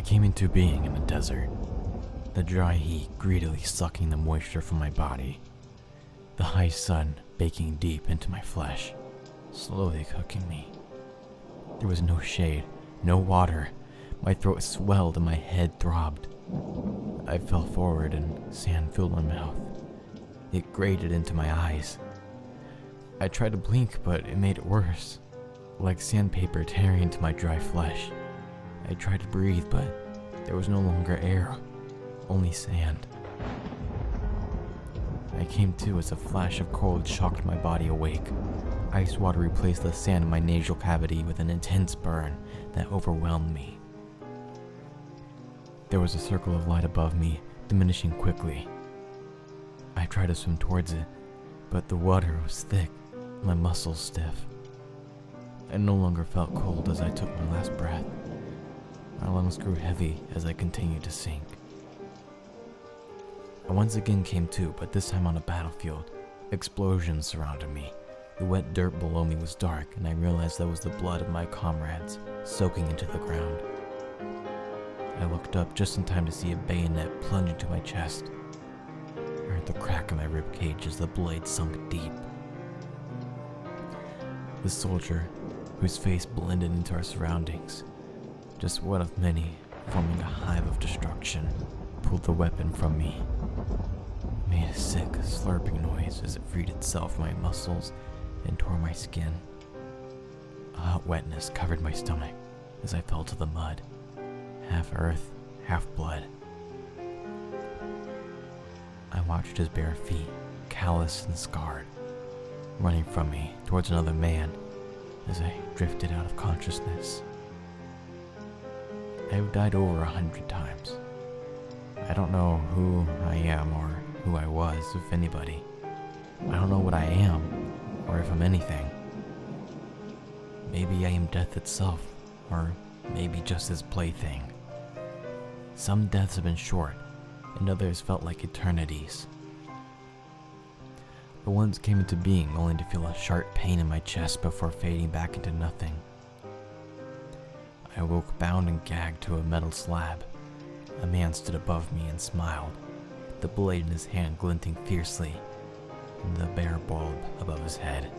came into being in the desert, the dry heat greedily sucking the moisture from my body, the high sun baking deep into my flesh, slowly cooking me. There was no shade, no water. My throat swelled and my head throbbed. I fell forward and sand filled my mouth. It grated into my eyes. I tried to blink, but it made it worse, like sandpaper tearing into my dry flesh. I tried to breathe, but there was no longer air, only sand. I came to as a flash of cold shocked my body awake. Ice water replaced the sand in my nasal cavity with an intense burn that overwhelmed me. There was a circle of light above me, diminishing quickly. I tried to swim towards it, but the water was thick, my muscles stiff. I no longer felt cold as I took my last breath. My lungs grew heavy as I continued to sink. I once again came to, but this time on a battlefield. Explosions surrounded me. The wet dirt below me was dark, and I realized that was the blood of my comrades soaking into the ground. I looked up just in time to see a bayonet plunge into my chest. I heard the crack in my ribcage as the blade sunk deep. The soldier, whose face blended into our surroundings, just one of many, forming a hive of destruction, pulled the weapon from me. It made a sick, slurping noise as it freed itself from my muscles and tore my skin. A hot wetness covered my stomach as I fell to the mud, half earth, half blood. I watched his bare feet, calloused and scarred, running from me towards another man as I drifted out of consciousness. I have died over 100 times. I don't know who I am or who I was, if anybody. I don't know what I am, or if I'm anything. Maybe I am death itself, or maybe just his plaything. Some deaths have been short, and others felt like eternities. I once came into being only to feel a sharp pain in my chest before fading back into nothing. I awoke bound and gagged to a metal slab. A man stood above me and smiled, the blade in his hand glinting fiercely in the bare bulb above his head.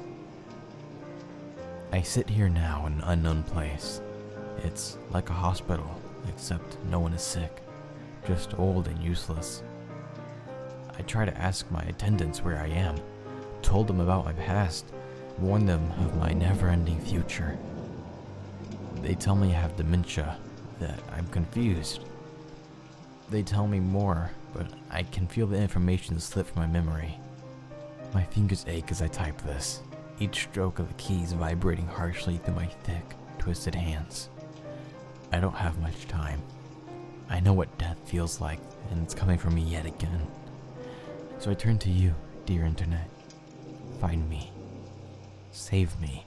I sit here now in an unknown place. It's like a hospital, except no one is sick, just old and useless. I try to ask my attendants where I am, told them about my past, warned them of my never-ending future. They tell me I have dementia, that I'm confused. They tell me more, but I can feel the information slip from my memory. My fingers ache as I type this, each stroke of the keys vibrating harshly through my thick, twisted hands. I don't have much time. I know what death feels like, and it's coming for me yet again. So I turn to you, dear internet. Find me. Save me.